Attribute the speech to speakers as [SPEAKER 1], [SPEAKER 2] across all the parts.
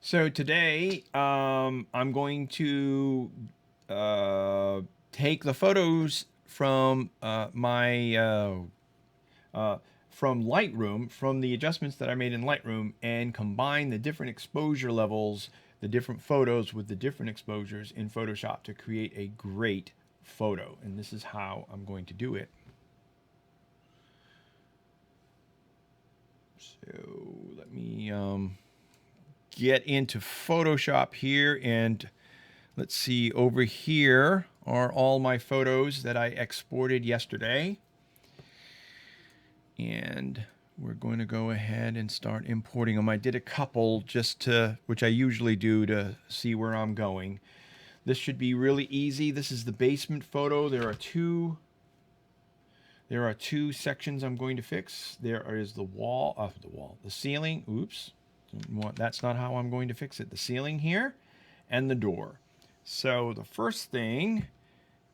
[SPEAKER 1] So today, I'm going to take the photos from from Lightroom, from the adjustments that I made in Lightroom, and combine the different exposure levels, the different photos with the different exposures in Photoshop to create a great photo. And this is how I'm going to do it. So let me get into Photoshop here, and let's see, over here are all my photos that I exported yesterday. And we're going to go ahead and start importing them. I did a couple just to, which I usually do to see where I'm going. This should be really easy. This is the basement photo. There are two sections I'm going to fix. There is the the ceiling. Oops. That's not how I'm going to fix it. The ceiling here and the door. So the first thing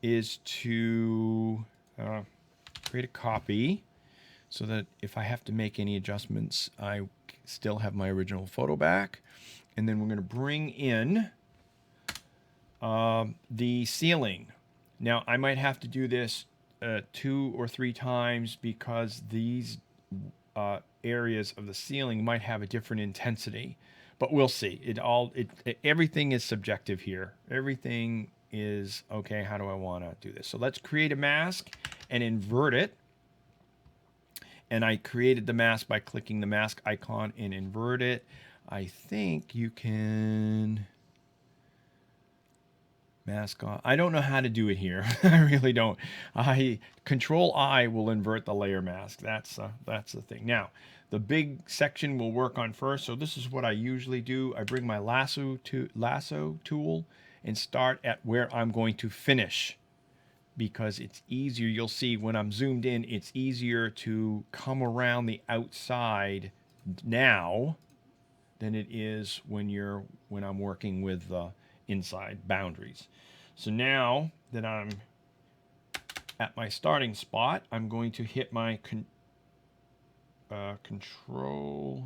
[SPEAKER 1] is to create a copy so that if I have to make any adjustments, I still have my original photo back. And then we're going to bring in the ceiling. Now, I might have to do this 2 or 3 times because these areas of the ceiling might have a different intensity. But we'll see. Everything is subjective here. Everything is, okay, how do I want to do this? So let's create a mask and invert it. And I created the mask by clicking the mask icon and invert it. I think you can mask on. I don't know how to do it here. I really don't. Control I will invert the layer mask. That's the thing. Now, the big section we'll work on first. So this is what I usually do. I bring my lasso tool and start at where I'm going to finish, because it's easier. You'll see when I'm zoomed in, it's easier to come around the outside now than it is when I'm working with the inside boundaries. So now that I'm at my starting spot, I'm going to hit my control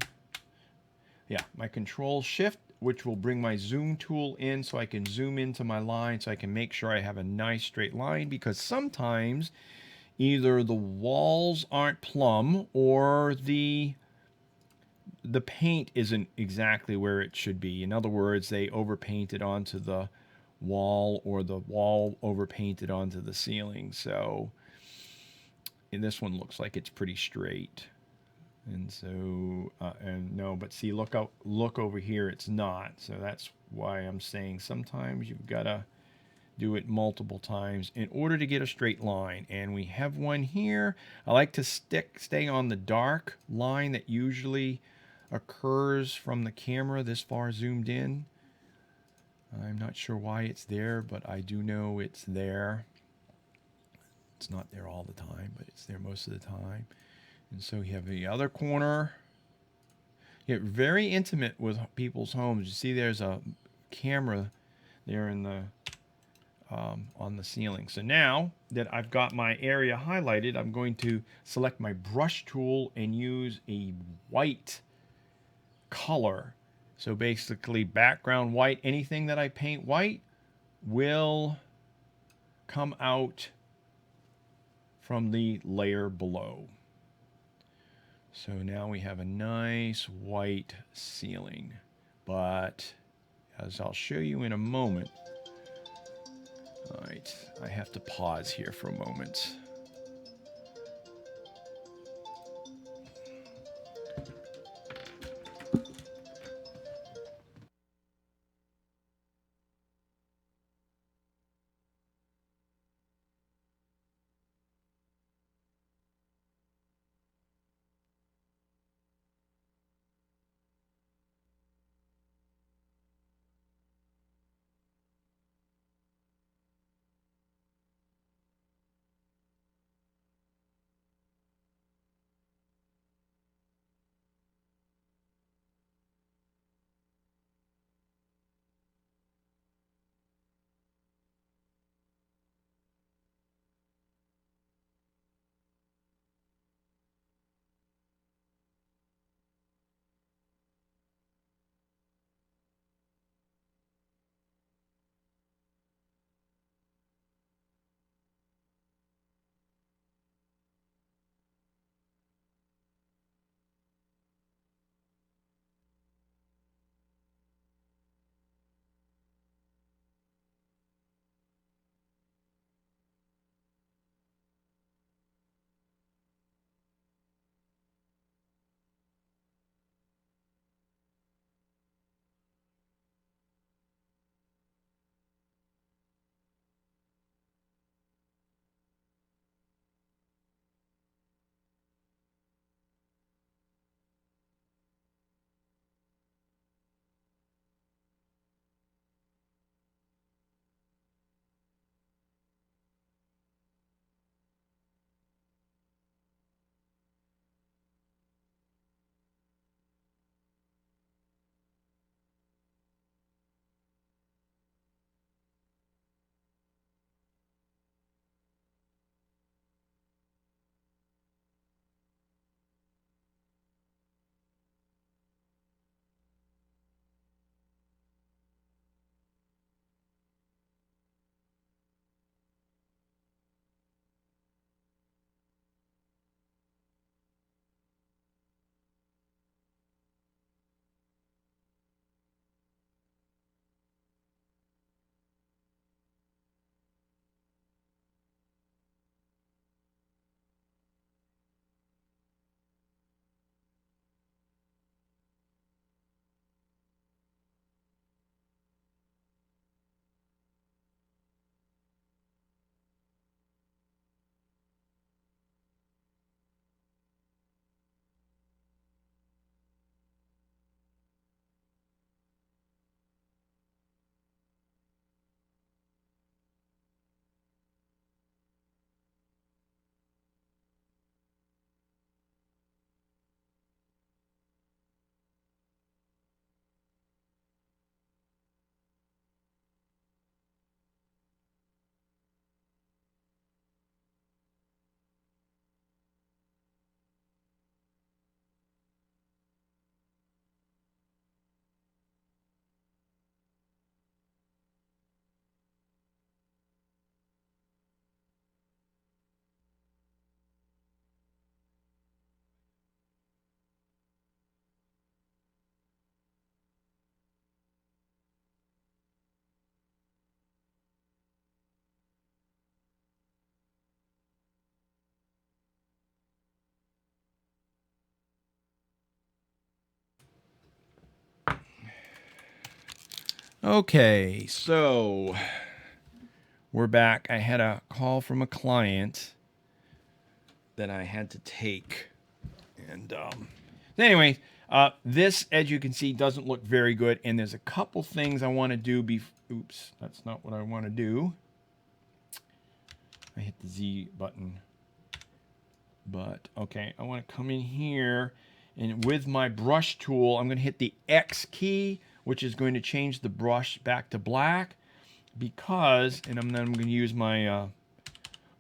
[SPEAKER 1] shift, which will bring my zoom tool in so I can zoom into my line, so I can make sure I have a nice straight line, because sometimes either the walls aren't plumb or the paint isn't exactly where it should be. In other words, they overpainted onto the wall, or the wall overpainted onto the ceiling. So, and this one looks like it's pretty straight. And so, and no, but see, look over here, it's not. So that's why I'm saying sometimes you've got to do it multiple times in order to get a straight line. And we have one here. I like to stay on the dark line that usually occurs from the camera this far zoomed in. I'm not sure why it's there, but I do know it's there. It's not there all the time, but it's there most of the time. And so you have the other corner. You get very intimate with people's homes. You see there's a camera there in the on the ceiling. So now that I've got my area highlighted, I'm going to select my brush tool and use a white color. So basically background white, anything that I paint white will come out from the layer below. So now we have a nice white ceiling. But as I'll show you in a moment, all right, I have to pause here for a moment. Okay, so we're back. I had a call from a client that I had to take. And anyway, this, as you can see, doesn't look very good. And there's a couple things I want to do. Oops, that's not what I want to do. I hit the Z button. But, okay, I want to come in here. And with my brush tool, I'm going to hit the X key, which is going to change the brush back to black. Because, and then I'm going to use my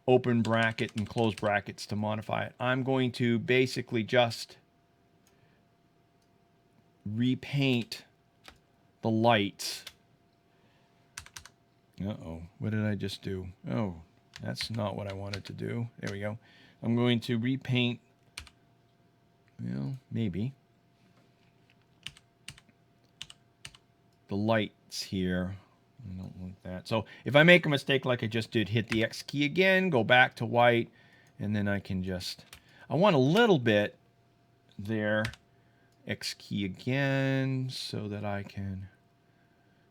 [SPEAKER 1] open bracket and close brackets to modify it. I'm going to basically just repaint the lights. Uh-oh, what did I just do? Oh, that's not what I wanted to do. There we go. I'm going to repaint, well, maybe, the lights here. I don't want that. So if I make a mistake like I just did, hit the X key again, go back to white, and then I can just, I want a little bit there. X key again so that I can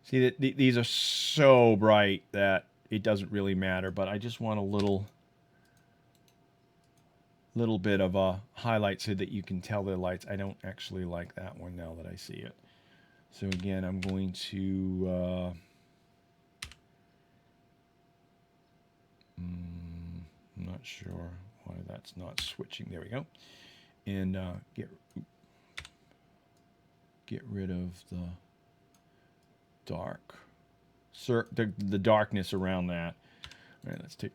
[SPEAKER 1] see that these are so bright that it doesn't really matter, but I just want a little bit of a highlight so that you can tell they're lights. I don't actually like that one now that I see it. So again, I'm going to I'm not sure why that's not switching. There we go. And get rid of the dark, the darkness around that. All right, let's take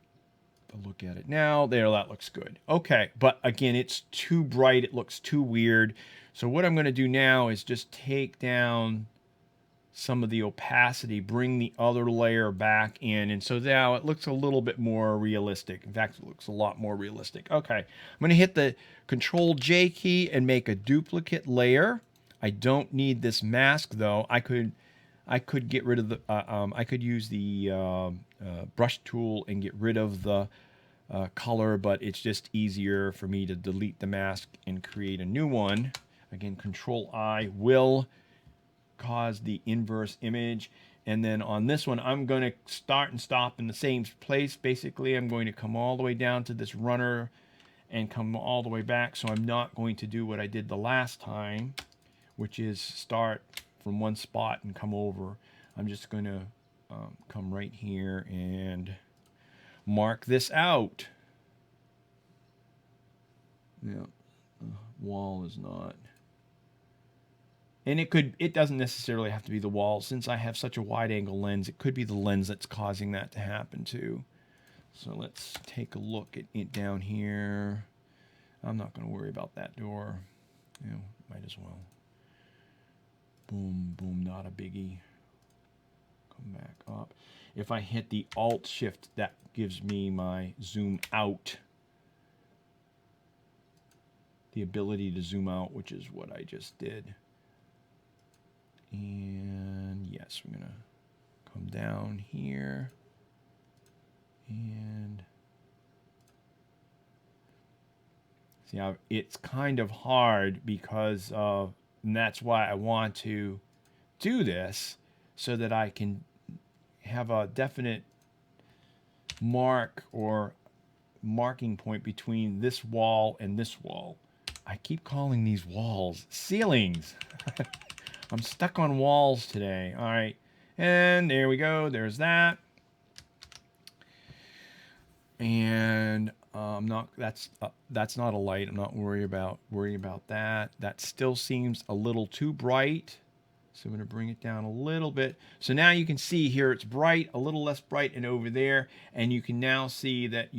[SPEAKER 1] a look at it now. There, that looks good. Okay, but again, it's too bright. It looks too weird. So what I'm going to do now is just take down some of the opacity, bring the other layer back in, and so now it looks a little bit more realistic. In fact, it looks a lot more realistic. Okay, I'm going to hit the Control J key and make a duplicate layer. I don't need this mask though. I could get rid of the I could use the brush tool and get rid of the color, but it's just easier for me to delete the mask and create a new one. Again, Control I will cause the inverse image. And then on this one, I'm going to start and stop in the same place. Basically, I'm going to come all the way down to this runner and come all the way back. So I'm not going to do what I did the last time, which is start from one spot and come over. I'm just going to come right here and mark this out. Yeah, the wall is not. And it doesn't necessarily have to be the wall. Since I have such a wide angle lens, it could be the lens that's causing that to happen too. So let's take a look at it down here. I'm not going to worry about that door. You know, might as well. Boom, boom, not a biggie. Come back up. If I hit the Alt Shift, that gives me my zoom out. The ability to zoom out, which is what I just did. And yes, we're going to come down here. And see how it's kind of hard because of, and that's why I want to do this so that I can have a definite mark or marking point between this wall and this wall. I keep calling these walls ceilings. I'm stuck on walls today. All right. And there we go. There's that. And that's not a light. I'm not worried about that. That still seems a little too bright. So I'm going to bring it down a little bit. So now you can see here it's bright, a little less bright, and over there. And you can now see that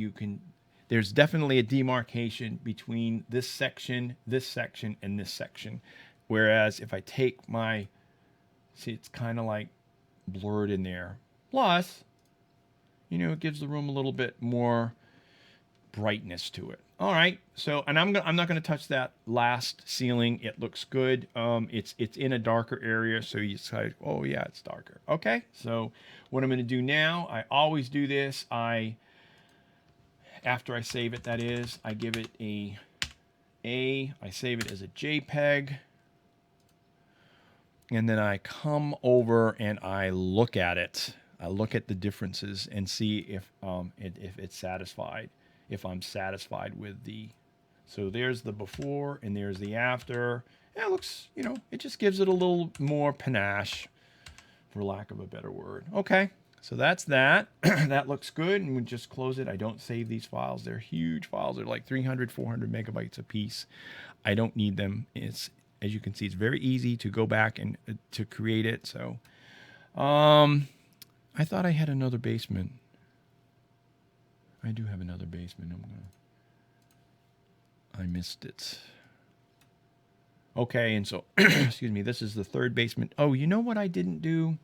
[SPEAKER 1] there's definitely a demarcation between this section, and this section. Whereas if I take see, it's kind of like blurred in there. Plus, you know, it gives the room a little bit more brightness to it. All right, so, and I'm not going to touch that last ceiling. It looks good. It's in a darker area, so you say, oh yeah, it's darker. Okay, so what I'm going to do now, I always do this. After I save it, that is, I give it I save it as a JPEG. and then I come over and I look at it. I look at the differences and see if it's satisfied, if I'm satisfied with the. So there's the before and there's the after. And it looks, you know, it just gives it a little more panache, for lack of a better word. Okay, so that's that. That looks good, and we just close it. I don't save these files. They're huge files. They're like 300, 400 megabytes a piece. I don't need them. It's, as you can see, it's very easy to go back and to create it. So, I thought I had another basement. I do have another basement. I missed it. Okay, and so, excuse me, this is the third basement. Oh, you know what I didn't do?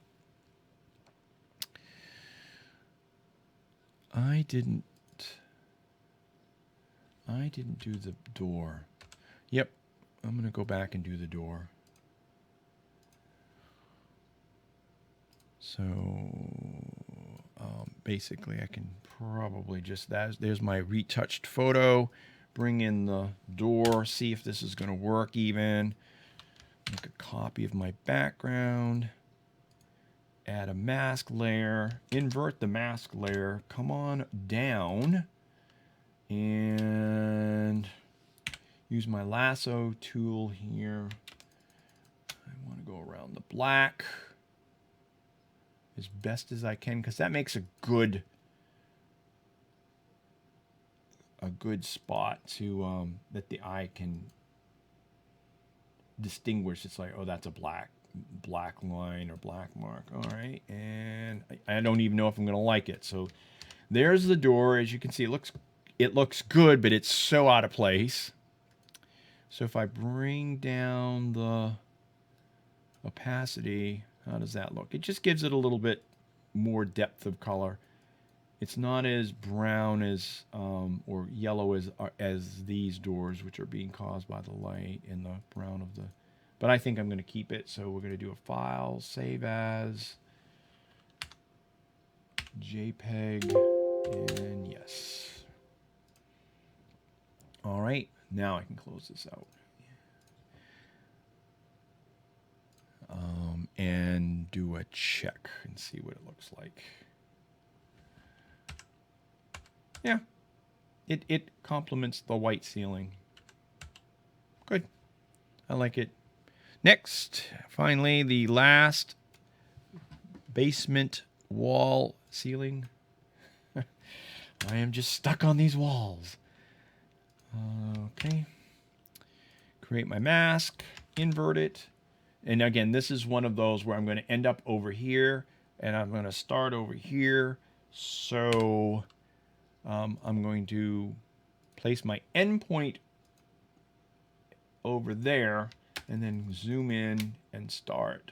[SPEAKER 1] I didn't do the door. Yep, I'm going to go back and do the door. So, basically, I can probably just, there's my retouched photo. Bring in the door, see if this is going to work even. Make a copy of my background. Add a mask layer. Invert the mask layer. Come on down. And use my lasso tool here. I want to go around the black as best as I can, because that makes a good spot to that the eye can distinguish. It's like, oh, that's a black line or black mark. All right, and I don't even know if I'm going to like it. So there's the door. As you can see, it looks good, but it's so out of place. So if I bring down the opacity, how does that look? It just gives it a little bit more depth of color. It's not as brown as or yellow as these doors, which are being caused by the light and the brown of the. But I think I'm going to keep it. So we're going to do a file, save as, JPEG, and yes. All right, now I can close this out. And do a check and see what it looks like. Yeah, it complements the white ceiling. Good. I like it. Next, finally, the last basement wall ceiling. I am just stuck on these walls. Okay. Create my mask, invert it. And again, this is one of those where I'm going to end up over here, and I'm going to start over here. So I'm going to place my endpoint over there, and then zoom in and start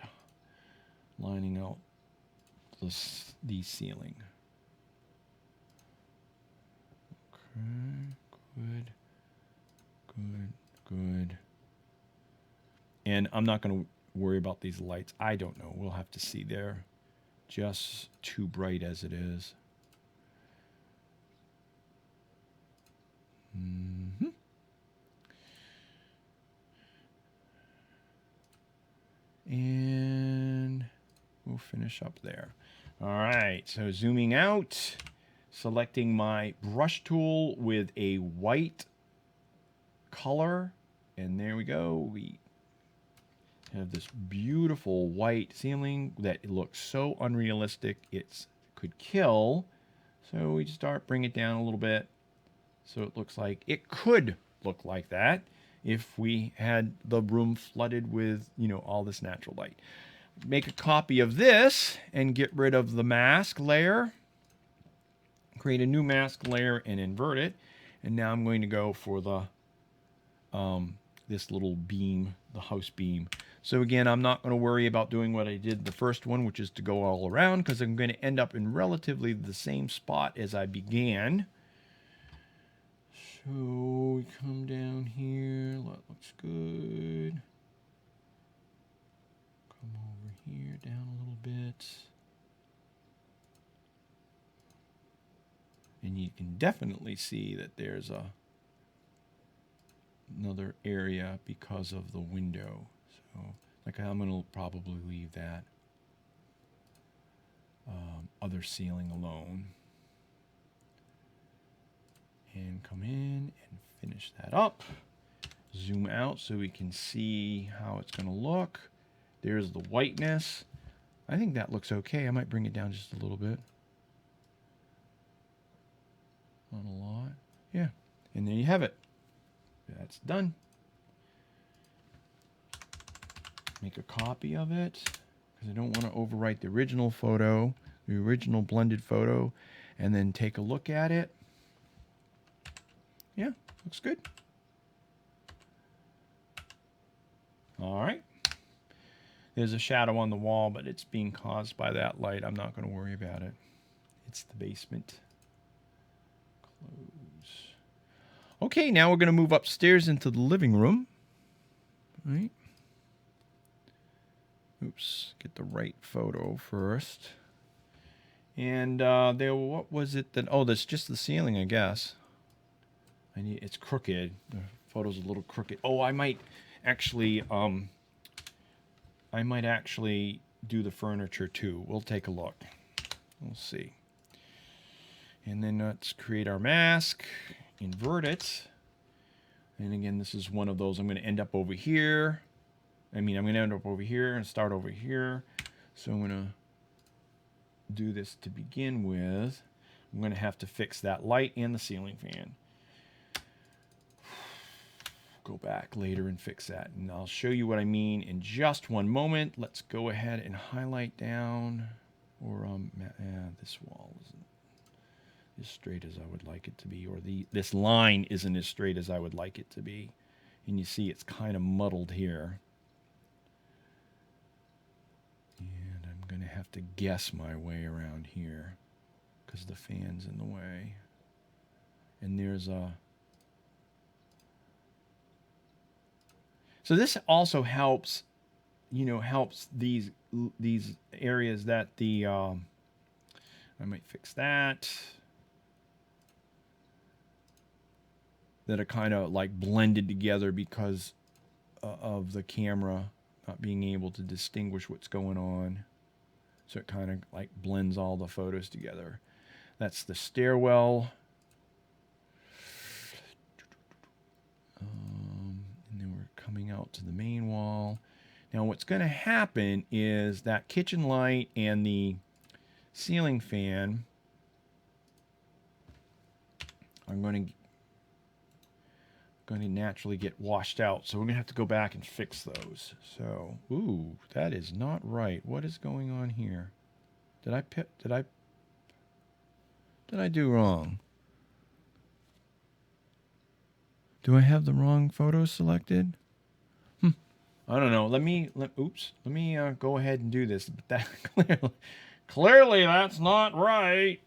[SPEAKER 1] lining out the ceiling. Okay, good. And I'm not going to worry about these lights. I don't know. We'll have to see. They're just too bright as it is. And we'll finish up there. All right, so zooming out, selecting my brush tool with a white color, and there we go. We have this beautiful white ceiling that looks so unrealistic it could kill. So we start bring it down a little bit so it looks like it could look like that if we had the room flooded with, you know, all this natural light. Make a copy of this and get rid of the mask layer. Create a new mask layer and invert it. And now I'm going to go for the this little beam, the house beam. So again, I'm not going to worry about doing what I did the first one, which is to go all around, because I'm going to end up in relatively the same spot as I began. So we come down here. That looks good. Come over here, down a little bit. And you can definitely see that there's another area because of the window. So Like I'm going to probably leave that other ceiling alone. And come in and finish that up. Zoom out so we can see how it's going to look. There's the whiteness. I think that looks okay. I might bring it down just a little bit. Not a lot. Yeah. And there you have it. That's done. Make a copy of it because I don't want to overwrite the original photo, the original blended photo, and then take a look at it. Yeah, looks good. All right. There's a shadow on the wall, but it's being caused by that light. I'm not going to worry about it. It's the basement. Close. Okay, now we're going to move upstairs into the living room. All right. Oops, get the right photo first. And what was it that? Oh, that's just the ceiling, I guess. It's crooked. The photo's a little crooked. Oh, I might actually do the furniture too. We'll take a look. We'll see. And then let's create our mask, invert it. And again, this is one of those. I'm going to end up over here. I'm going to end up over here and start over here. So I'm going to do this to begin with. I'm going to have to fix that light and the ceiling fan. Go back later and fix that, and I'll show you what I mean in just one moment. Let's go ahead and highlight down, or this wall isn't as straight as I would like it to be, or this line isn't as straight as I would like it to be, and you see it's kind of muddled here, and I'm gonna have to guess my way around here because the fan's in the way, and there's a. So this also helps, helps these areas that the, I might fix that are kind of like blended together because of the camera not being able to distinguish what's going on. So it kind of like blends all the photos together. That's the stairwell. Coming out to the main wall. Now what's going to happen is that kitchen light and the ceiling fan are going to naturally get washed out. So we're going to have to go back and fix those. So, ooh, that is not right. What is going on here? Did I do wrong? Do I have the wrong photo selected? I don't know. Let me go ahead and do this. But that clearly that's not right.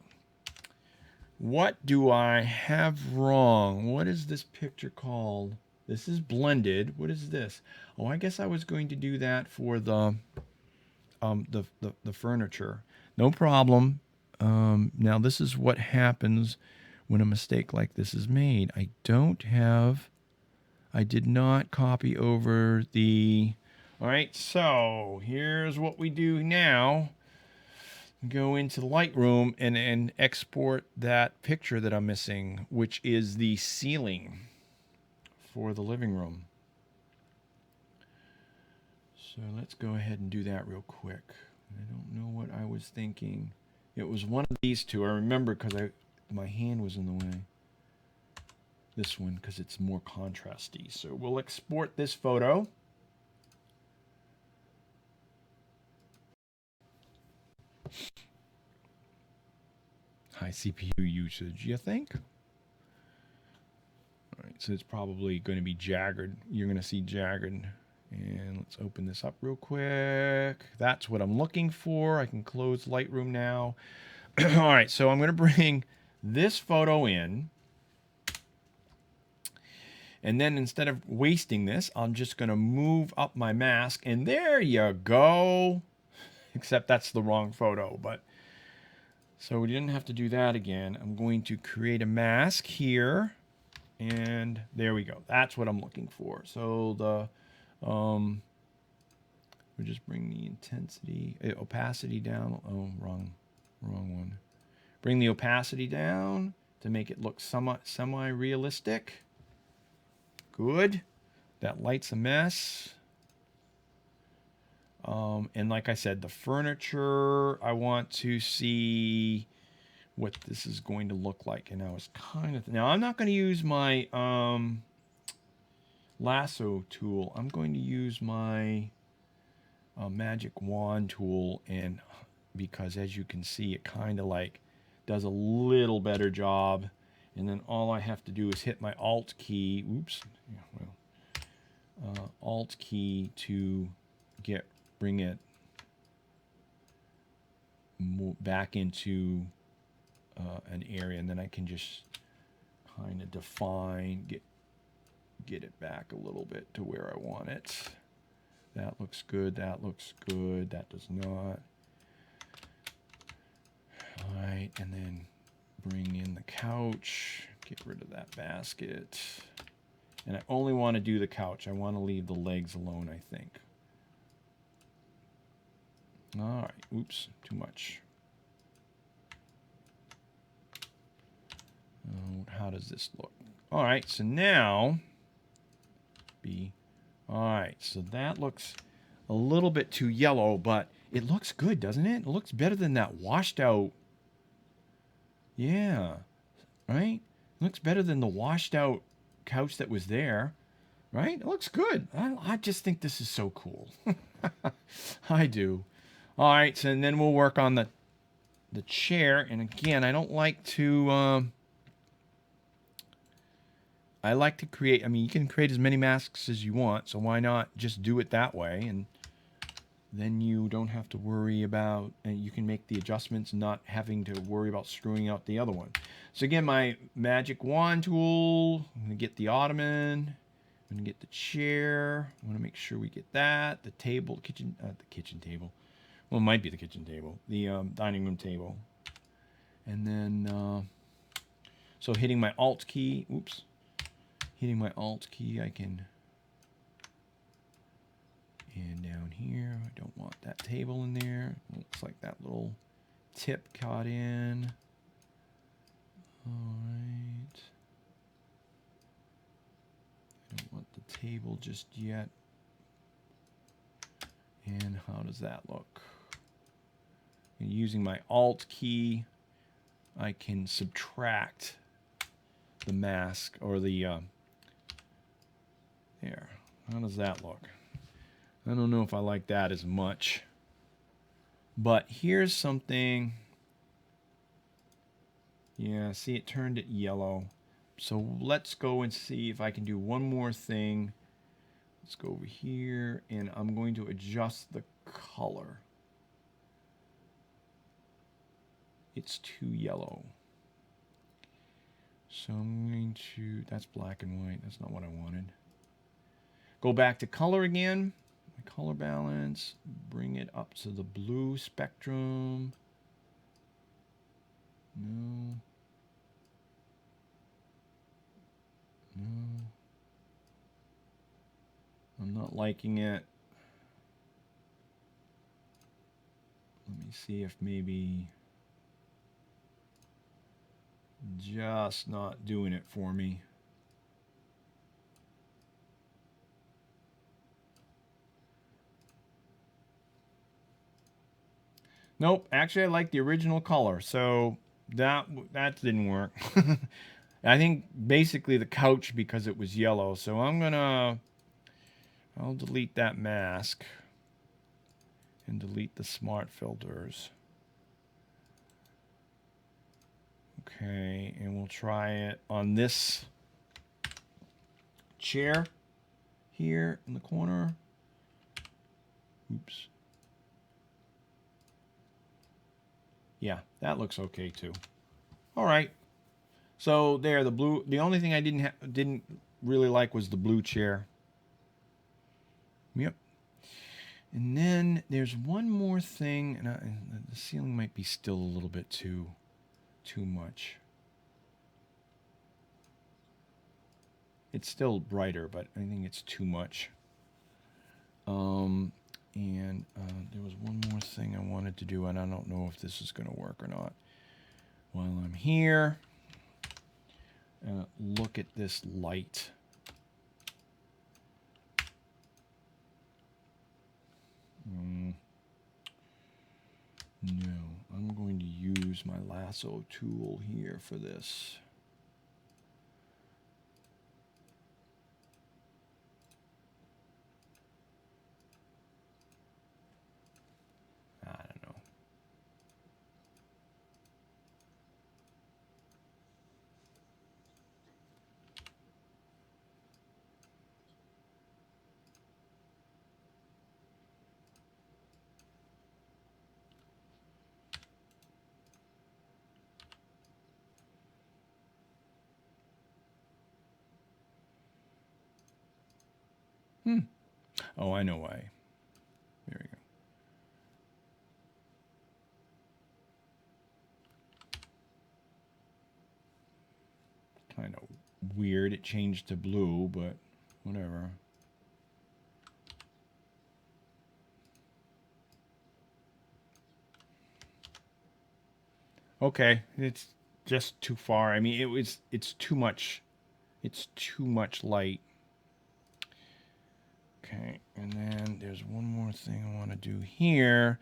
[SPEAKER 1] What do I have wrong? What is this picture called? This is blended. What is this? Oh, I guess I was going to do that for the furniture. No problem. Now this is what happens when a mistake like this is made. I did not copy over the... All right, so here's what we do now. Go into Lightroom and export that picture that I'm missing, which is the ceiling for the living room. So let's go ahead and do that real quick. I don't know what I was thinking. It was one of these two. I remember because my hand was in the way. This one because it's more contrasty. So we'll export this photo. High CPU usage, you think? All right, so it's probably going to be jagged. You're going to see jagged. And let's open this up real quick. That's what I'm looking for. I can close Lightroom now. All right, so I'm going to bring this photo in. And then instead of wasting this, I'm just going to move up my mask. And there you go. Except that's the wrong photo. But so we didn't have to do that again. I'm going to create a mask here. And there we go. That's what I'm looking for. So We'll just bring the intensity, opacity down. Oh, wrong one. Bring the opacity down to make it look semi-realistic. Good. That light's a mess. And like I said, the furniture, I want to see what this is going to look like. And I was now I'm not going to use my lasso tool. I'm going to use my magic wand tool, and because as you can see, it kind of like does a little better job. And then all I have to do is hit my Alt key. Oops. Yeah, well, Alt key to bring it back into an area, and then I can just kind of define, get it back a little bit to where I want it. That looks good. That looks good. That does not. All right, and then bring in the couch. Get rid of that basket. And I only want to do the couch. I want to leave the legs alone, I think. All right. Oops, too much. How does this look? All right, so now all right, so that looks a little bit too yellow, but it looks good, doesn't it? It looks better than that washed out. Yeah, right? It looks better than the washed out couch that was there, right? It looks good. I just think this is so cool. I do. All right, so and then we'll work on the chair. And again, I don't like to... I like to create, I mean, you can create as many masks as you want, so why not just do it that way? And then you don't have to worry about, and you can make the adjustments not having to worry about screwing out the other one. So again, my magic wand tool, I'm going to get the ottoman, I'm going to get the chair, I want to make sure we get that, the table, the kitchen table. Well, it might be the kitchen table, the dining room table. And then, so hitting my Alt key, oops. Hitting my Alt key, I can, and down here, I don't want that table in there. Looks like that little tip caught in. All right. I don't want the table just yet. And how does that look? And using my Alt key, I can subtract the mask, or the, there. How does that look? I don't know if I like that as much. But here's something. Yeah, see, it turned it yellow. So let's go and see if I can do one more thing. Let's go over here, and I'm going to adjust the color. It's too yellow. So I'm going to, that's black and white. That's not what I wanted. Go back to color again, my color balance, bring it up to the blue spectrum. No. I'm not liking it. Let me see if maybe just not doing it for me. Nope, actually I like the original color, so that didn't work. I think basically the couch because it was yellow, so I'll delete that mask and delete the smart filters. Okay, and we'll try it on this chair here in the corner. Oops. Yeah, that looks okay too. All right. So there, the blue. The only thing I didn't really like was the blue chair. Yep. And then there's one more thing, and the ceiling might be still a little bit too much. It's still brighter, but I think it's too much. And wanted to do, and I don't know if this is going to work or not. While I'm here, look at this light. No, I'm going to use my lasso tool here for this. I don't know. Oh, I know why. There we go. Kind of weird. It changed to blue, but whatever. Okay, it's just too far. I mean, it's too much. It's too much light. Okay, and then there's one more thing I want to do here.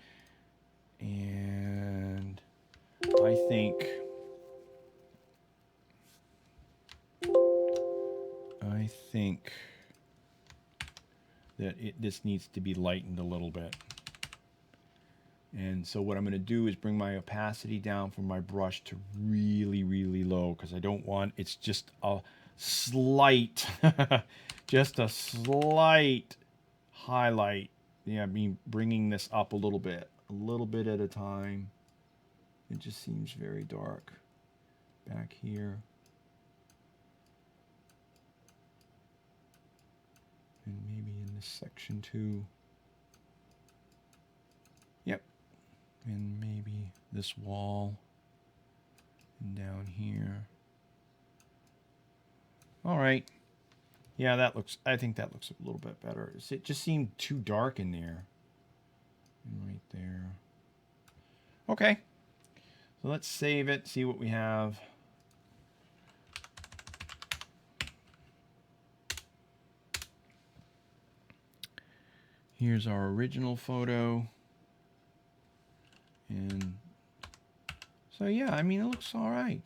[SPEAKER 1] And I think that this needs to be lightened a little bit. And so what I'm going to do is bring my opacity down from my brush to really, really low, because I don't want, it's just a slight, just a slight highlight. Yeah, I mean, bringing this up a little bit at a time. It just seems very dark back here. And maybe in this section too. Yep. And maybe this wall and down here. All right. Yeah, that looks, I think that looks a little bit better. It just seemed too dark in there. And right there. Okay. So let's save it, see what we have. Here's our original photo. And so, yeah, I mean, it looks all right.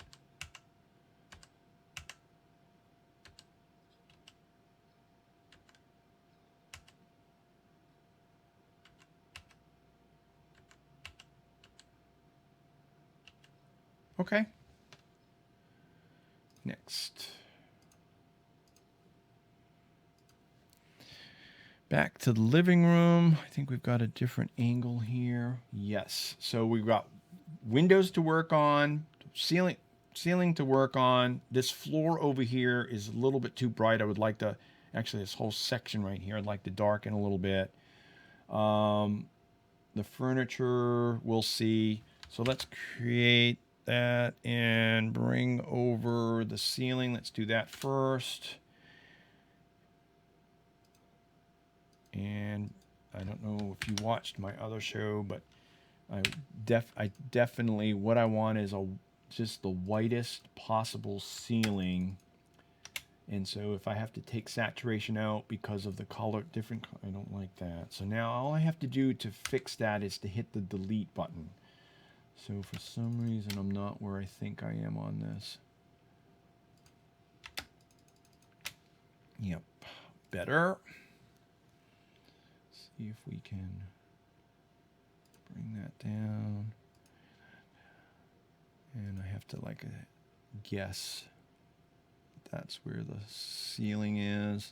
[SPEAKER 1] Okay. Next. Back to the living room. I think we've got a different angle here. Yes. So we've got windows to work on, ceiling to work on. This floor over here is a little bit too bright. I would like to, actually this whole section right here, I'd like to darken a little bit. The furniture, we'll see. So let's create that and bring over the ceiling. Let's do that first. And I don't know if you watched my other show, but I definitely, what I want is just the whitest possible ceiling. And so if I have to take saturation out because of the color, I don't like that. So now all I have to do to fix that is to hit the delete button. So for some reason, I'm not where I think I am on this. Yep, better. See if we can bring that down. And I have to like guess that's where the ceiling is.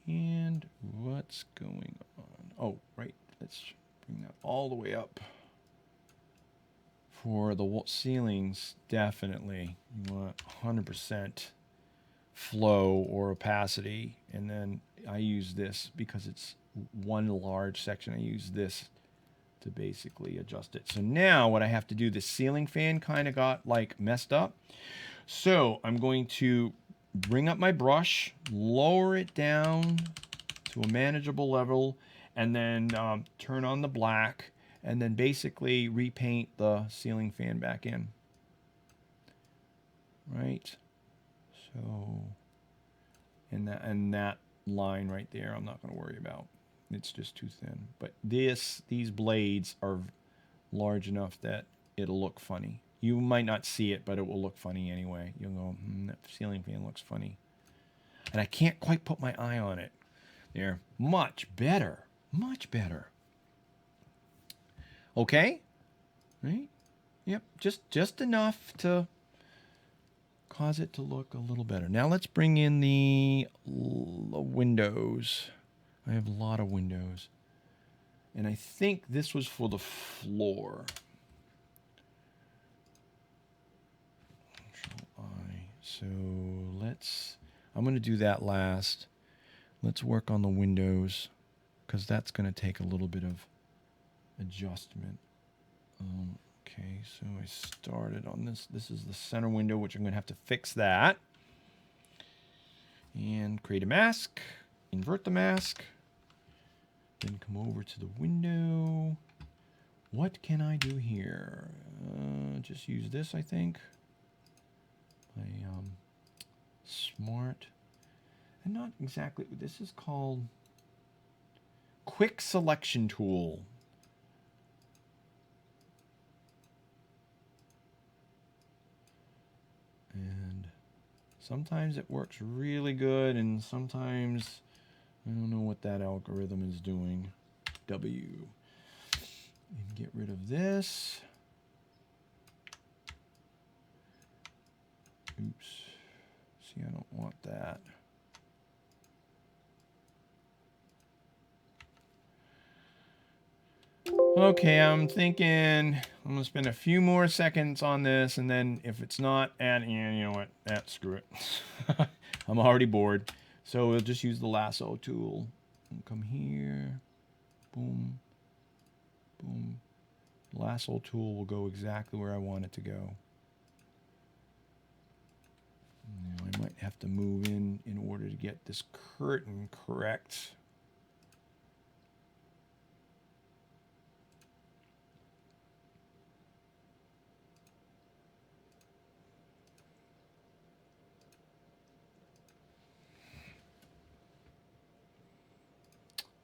[SPEAKER 1] And what's going on? Oh, right. Let's bring that all the way up. For the ceilings, definitely you want 100% flow or opacity. And then I use this because it's one large section. I use this to basically adjust it. So now what I have to do, the ceiling fan kind of got like messed up. So I'm going to bring up my brush, lower it down to a manageable level, and then turn on the black, and then basically repaint the ceiling fan back in. Right? So, and that line right there, I'm not going to worry about. It's just too thin. But these blades are large enough that it'll look funny. You might not see it, but it will look funny anyway. You'll go, that ceiling fan looks funny. And I can't quite put my eye on it. There. Much better. Much better. Okay? Right? Yep. Just enough to cause it to look a little better. Now let's bring in the windows. I have a lot of windows. And I think this was for the floor. So I'm going to do that last. Let's work on the windows, because that's going to take a little bit of adjustment. Okay, so I started on this. This is the center window, which I'm going to have to fix that. And create a mask, invert the mask, then come over to the window. What can I do here? Just use this, I think. Smart, and not exactly, this is called quick selection tool. And sometimes it works really good, and sometimes I don't know what that algorithm is doing. W. And get rid of this. Oops. See, I don't want that. Okay, I'm thinking I'm going to spend a few more seconds on this, and then if it's not adding, you know what, screw it. I'm already bored. So we'll just use the lasso tool. And come here. Boom. Boom. Lasso tool will go exactly where I want it to go. Now I might have to move in order to get this curtain correct.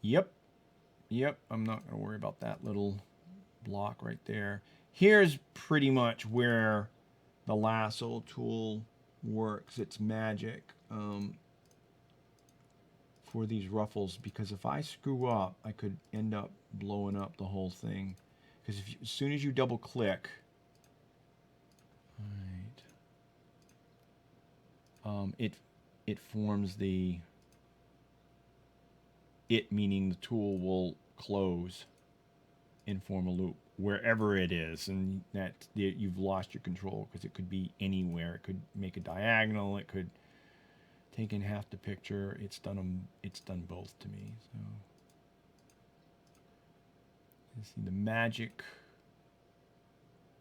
[SPEAKER 1] Yep. I'm not going to worry about that little block right there. Here's pretty much where the lasso tool works. It's magic for these ruffles, because if I screw up, I could end up blowing up the whole thing. Because as soon as you double click, it forms the, meaning the tool will close and form a loop wherever it is, and that you've lost your control, because it could be anywhere. It could make a diagonal. It could take in half the picture. It's done both to me. So you see the magic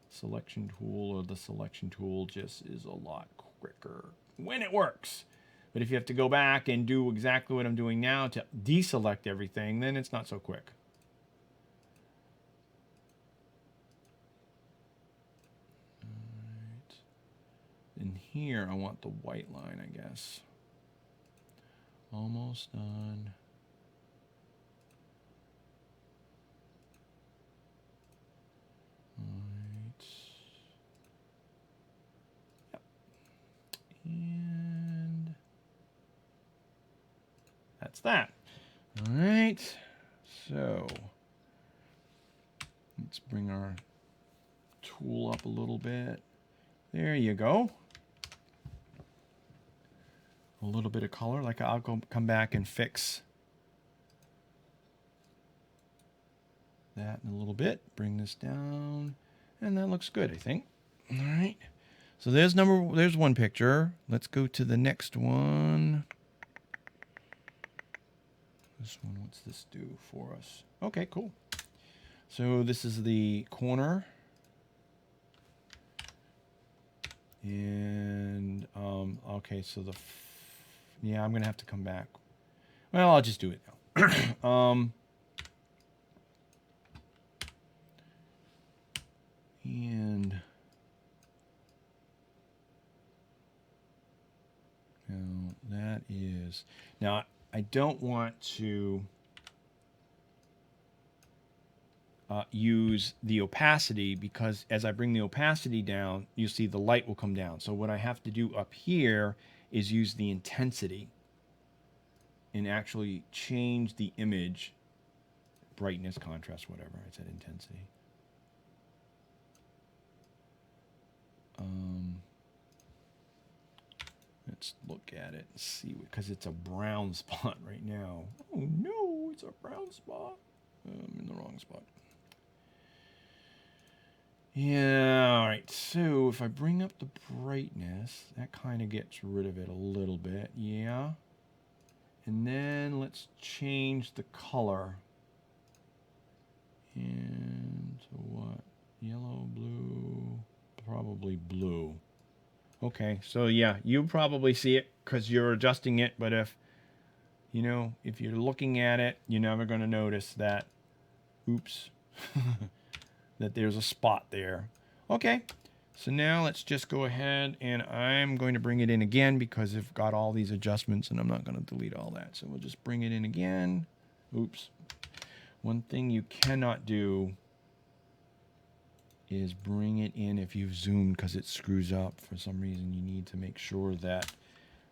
[SPEAKER 1] selection tool, or the selection tool, just is a lot quicker when it works. But if you have to go back and do exactly what I'm doing now to deselect everything, then it's not so quick. Right. In here, I want the white line, I guess. Almost done. Right. Yep. And that's that. All right. So let's bring our tool up a little bit. There you go. A little bit of color. Like, I'll come back and fix that in a little bit. Bring this down, and that looks good, I think. All right. So there's one picture. Let's go to the next one. This one, what's this do for us? Okay, cool. So this is the corner. And, okay, so yeah, I'm going to have to come back. Well, I'll just do it now. And now that is, now I don't want to use the opacity, because as I bring the opacity down, you see the light will come down. So what I have to do up here is use the intensity and actually change the image, brightness, contrast, whatever. I said intensity. Let's look at it and see, because it's a brown spot right now. Oh no, it's a brown spot. I'm in the wrong spot. Yeah, all right. So if I bring up the brightness, that kind of gets rid of it a little bit. Yeah. And then let's change the color. And to what? Yellow, blue, probably blue. Okay, so yeah, you probably see it because you're adjusting it, but if, you know, if you're looking at it, you're never going to notice that, oops, that there's a spot there. Okay, so now let's just go ahead and I'm going to bring it in again because I've got all these adjustments and I'm not going to delete all that. So we'll just bring it in again. Oops. One thing you cannot do is bring it in if you've zoomed, because it screws up for some reason. You need to make sure that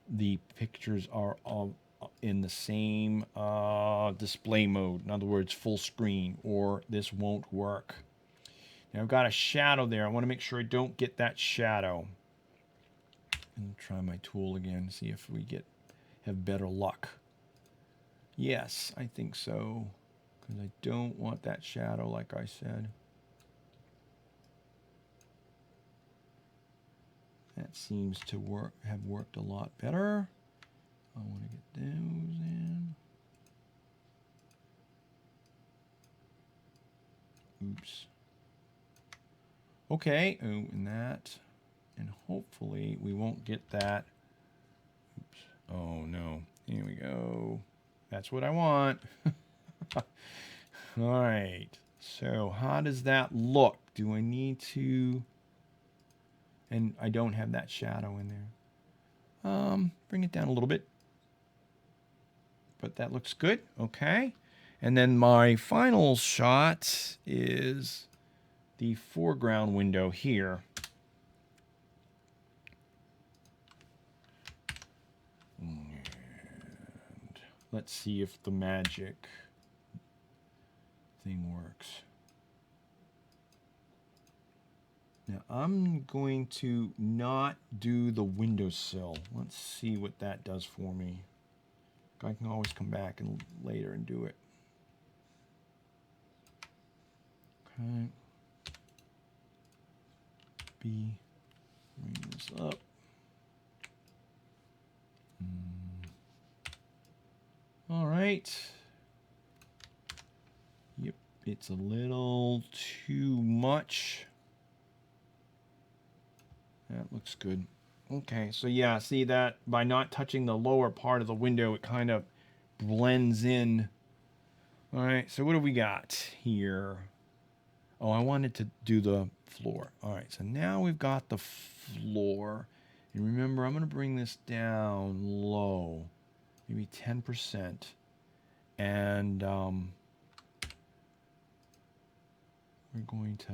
[SPEAKER 1] the pictures are all in the same display mode. In other words, full screen, or this won't work. Now I've got a shadow there. I want to make sure I don't get that shadow. And try my tool again, see if we have better luck. Yes, I think so, because I don't want that shadow, like I said. That seems to have worked a lot better. I want to get those in. Oops. Okay, oh, and that. And hopefully we won't get that. Oops. Oh no. Here we go. That's what I want. All right. So how does that look? Do I need to... And I don't have that shadow in there. Bring it down a little bit. But that looks good. Okay. And then my final shot is the foreground window here. And let's see if the magic thing works. Now I'm going to not do the windowsill. Let's see what that does for me. I can always come back and later and do it. Okay. Bring this up. All right. Yep, it's a little too much. That looks good. Okay, so yeah, see that by not touching the lower part of the window, it kind of blends in. All right, so what do we got here? Oh, I wanted to do the floor. All right, so now we've got the floor. And remember, I'm going to bring this down low, maybe 10%. And we're going to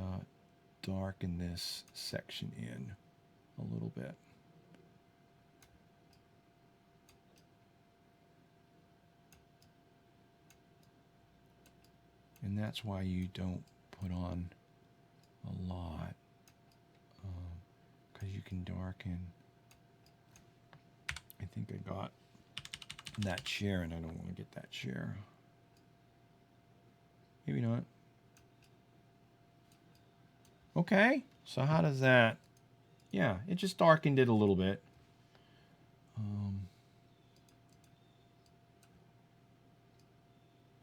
[SPEAKER 1] darken this section in a little bit. And that's why you don't put on a lot, because you can darken. I think I got that chair and I don't want to get that chair. Maybe not. Okay, so how does that? Yeah, it just darkened it a little bit.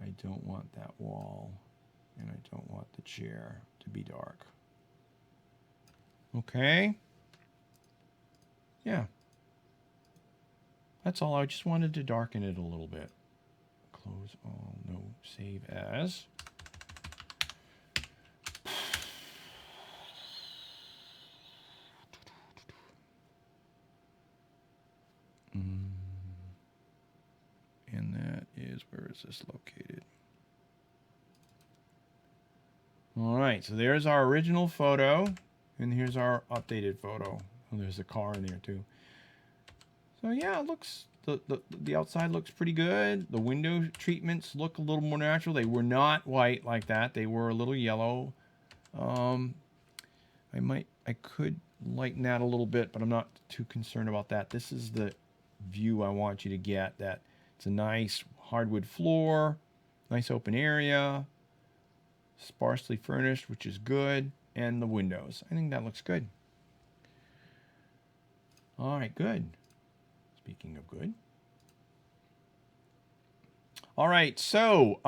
[SPEAKER 1] I don't want that wall, and I don't want the chair to be dark. Okay. Yeah. That's all. I just wanted to darken it a little bit. Close all. No. Save as. that is, where is this located? All right, so there's our original photo, and here's our updated photo. Oh, there's a car in there too. So yeah, it looks, the outside looks pretty good. The window treatments look a little more natural. They were not white like that. They were a little yellow. I could lighten that a little bit, but I'm not too concerned about that. This is the view I want you to get, that it's a nice hardwood floor, nice open area, sparsely furnished, which is good, and the windows. I think that looks good. All right, good. Speaking of good. All right, so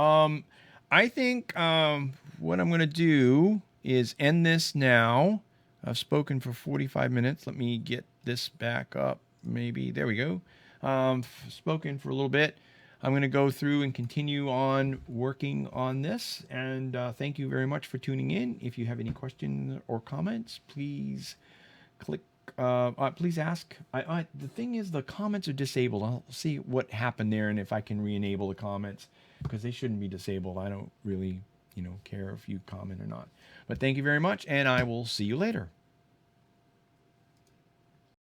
[SPEAKER 1] I think what I'm going to do is end this now. I've spoken for 45 minutes. Let me get this back up. Maybe, there we go. Spoken for a little bit. I'm going to go through and continue on working on this. And thank you very much for tuning in. If you have any questions or comments, please click. Please ask. The thing is, the comments are disabled. I'll see what happened there and if I can re-enable the comments, because they shouldn't be disabled. I don't really, care if you comment or not. But thank you very much, and I will see you later.